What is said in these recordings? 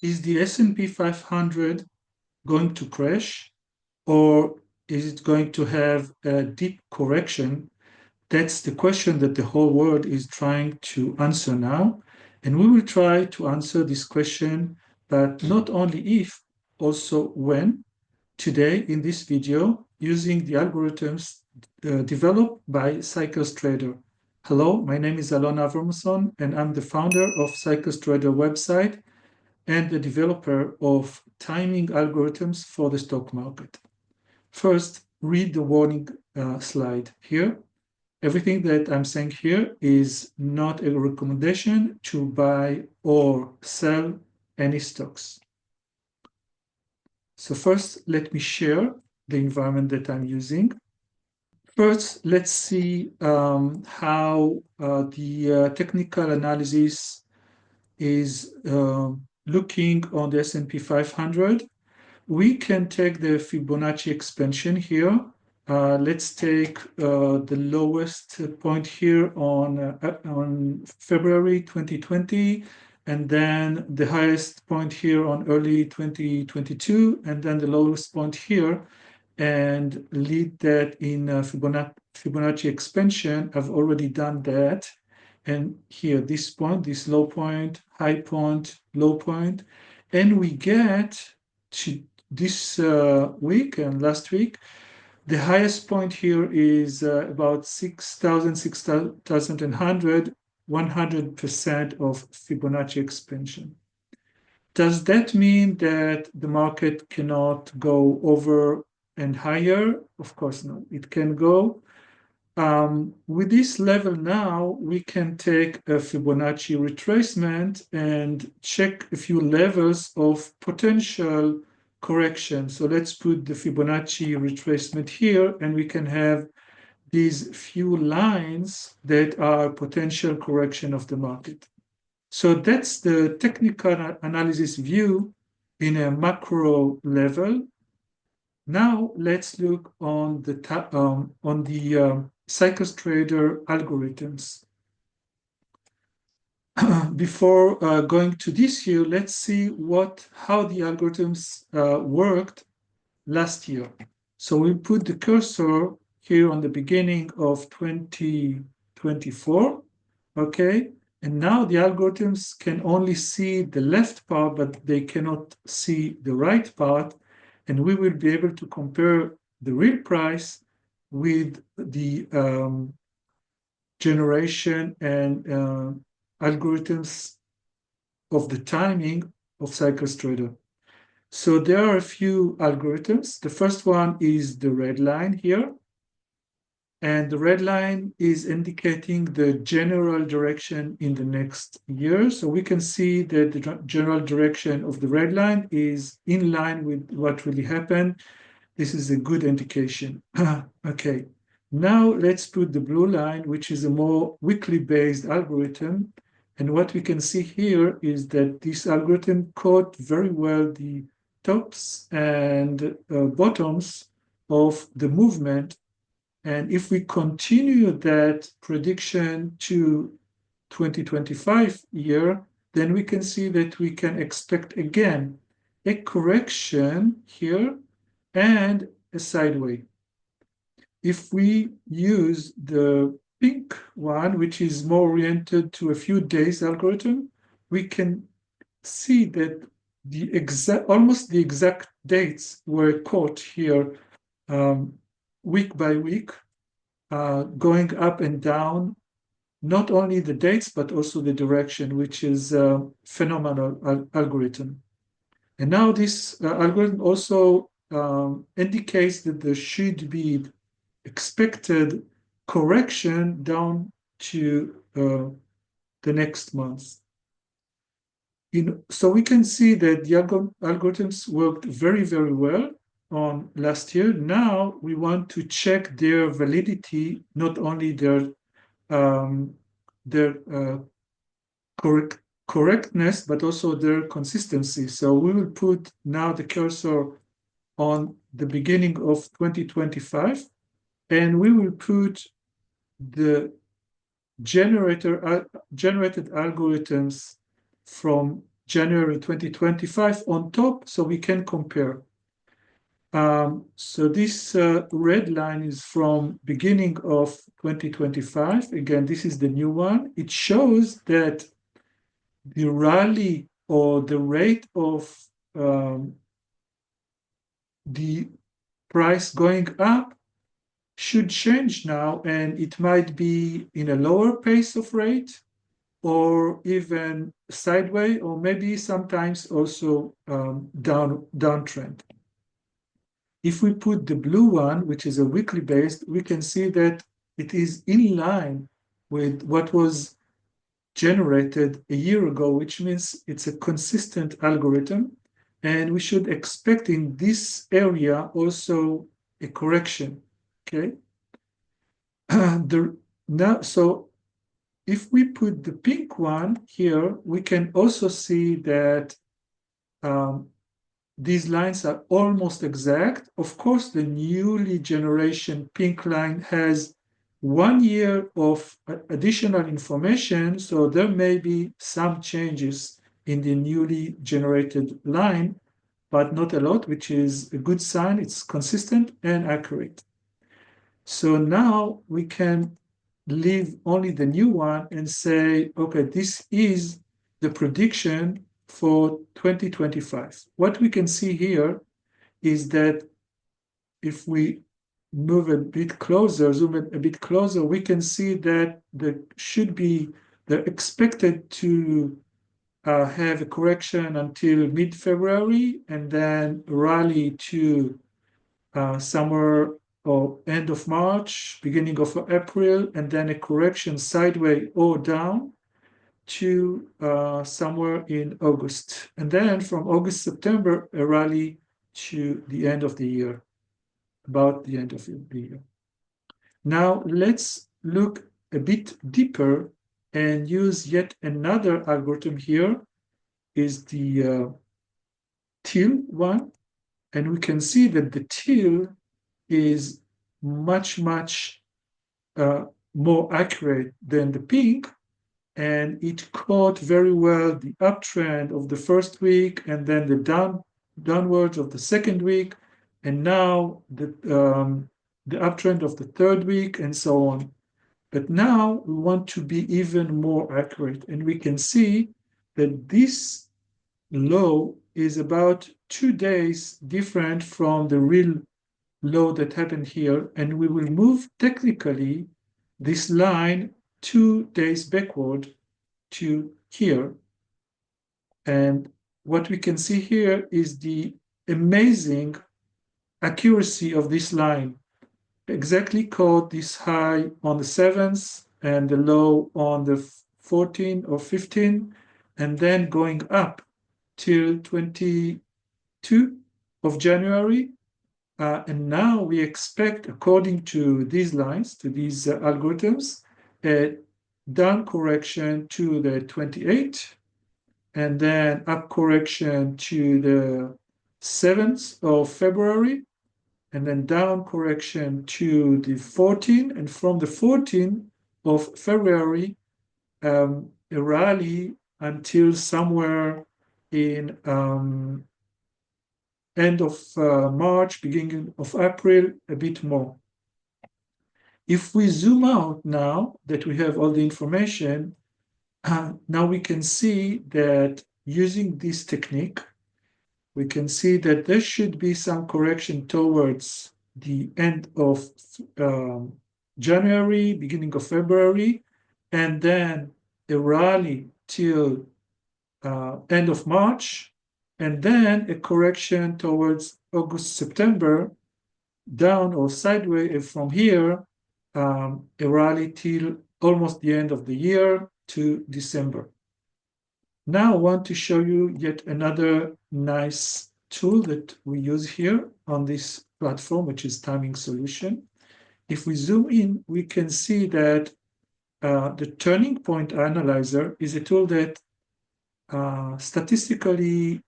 is the S&P 500 going to crash, or is it going to have a deep correction? That's the question that the whole world is trying to answer now. And we will try to answer this question, but not only if, also when, today in this video, using the algorithms developed by CyclesTrader. Hello, my name is Alon Avramson, and I'm the founder of CyclesTrader website and the developer of timing algorithms for the stock market. First, read the warning slide here. Everything that I'm saying here is not a recommendation to buy or sell any stocks. So first, let me share the environment that I'm using. First, let's see how the technical analysis is looking on the S&P 500. We can take the Fibonacci expansion here. Let's take the lowest point here on February 2020, and then the highest point here on early 2022, and then the lowest point here, and lead that in Fibonacci expansion. I've already done that. And here, this point, this low point, high point, low point, and we get to this week and last week, the highest point here is about 6,100, 100% of Fibonacci expansion. Does that mean that the market cannot go over and higher? Of course not. It can go. With this level now, we can take a Fibonacci retracement and check a few levels of potential correction. So let's put the Fibonacci retracement here, and we can have these few lines that are potential correction of the market. So that's the technical analysis view in a macro level. Now let's look on the CyclesTrader algorithms. Before going to this here, let's see how the algorithms worked last year. So we put the cursor here on the beginning of 2024, okay? And now the algorithms can only see the left part, but they cannot see the right part. And we will be able to compare the real price with the generation and algorithms of the timing of CyclesTrader. So there are a few algorithms. The first one is the red line here. And the red line is indicating the general direction in the next year. So we can see that the general direction of the red line is in line with what really happened. This is a good indication. Okay, now let's put the blue line, which is a more weekly based algorithm. And what we can see here is that this algorithm caught very well the tops and bottoms of the movement. And if we continue that prediction to 2025 year, then we can see that we can expect again a correction here and a sideway. If we use the pink one, which is more oriented to a few days algorithm, we can see that almost the exact dates were caught here week by week, going up and down, not only the dates, but also the direction, which is a phenomenal algorithm. And now this algorithm also indicates that there should be expected correction down to the next month. So we can see that the algorithms worked very, very well on last year. Now we want to check their validity, not only their correctness, but also their consistency. So we will put now the cursor on the beginning of 2025, and we will put the generated algorithms from January 2025 on top, so we can compare. So this red line is from beginning of 2025. Again, this is the new one. It shows that the rally or the rate of the price going up should change now, and it might be in a lower pace of rate or even sideways, or maybe sometimes also downtrend. If we put the blue one, which is a weekly based, we can see that it is in line with what was generated a year ago, which means it's a consistent algorithm. And we should expect in this area also a correction, okay? So if we put the pink one here, we can also see that these lines are almost exact. Of course, the newly generation pink line has 1 year of additional information, so there may be some changes in the newly generated line, but not a lot, which is a good sign. It's consistent and accurate. So now we can leave only the new one and say, okay, this is the prediction for 2025. What we can see here is that if we move a bit closer, zoom a bit closer, we can see that they're expected to have a correction until mid-February and then rally to somewhere or end of March, beginning of April, and then a correction sideways or down to somewhere in August. And then from August, September, a rally to the end of the year, about the end of the year. Now let's look a bit deeper and use yet another algorithm here, is the teal one. And we can see that the teal is much more accurate than the pink, and it caught very well the uptrend of the first week and then the downwards of the second week, and now the uptrend of the third week, and so on. But now we want to be even more accurate, and we can see that this low is about 2 days different from the real low that happened here, and we will move technically this line 2 days backward to here. And what we can see here is the amazing accuracy of this line. Exactly caught this high on the 7th and the low on the 14th or 15th, and then going up till 22 of January. And now we expect, according to these lines, to these algorithms, a down correction to the 28, and then up correction to the 7th of February, and then down correction to the 14th, and from the 14th of February, a rally until somewhere in end of March, beginning of April, a bit more. If we zoom out now that we have all the information, now we can see that using this technique, we can see that there should be some correction towards the end of January, beginning of February, and then a rally till end of March, and then a correction towards August, September, down or sideways from here, a rally till almost the end of the year to December. Now I want to show you yet another nice tool that we use here on this platform, which is Timing Solution. If we zoom in, we can see that the Turning Point Analyzer is a tool that statistically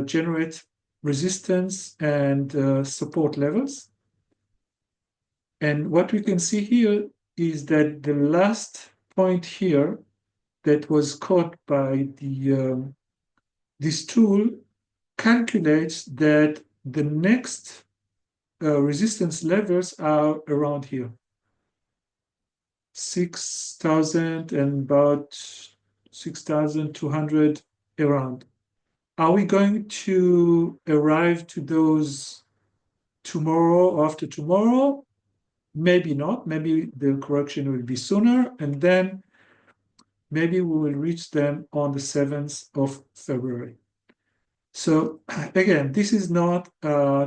generates resistance and support levels. And what we can see here is that the last point here that was caught by the this tool calculates that the next resistance levels are around here, 6,000 and about 6,200 around. Are we going to arrive to those tomorrow or after tomorrow? Maybe not. Maybe the correction will be sooner, and then maybe we will reach them on the 7th of February. So again, this is not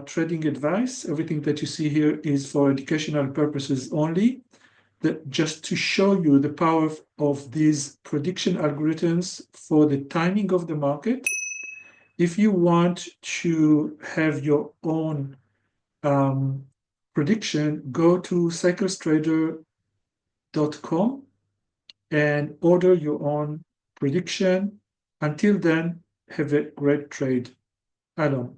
trading advice. Everything that you see here is for educational purposes only, just to show you the power of these prediction algorithms for the timing of the market. If you want to have your own prediction, go to cyclestrader.com and order your own prediction. Until then, have a great trade. Alon.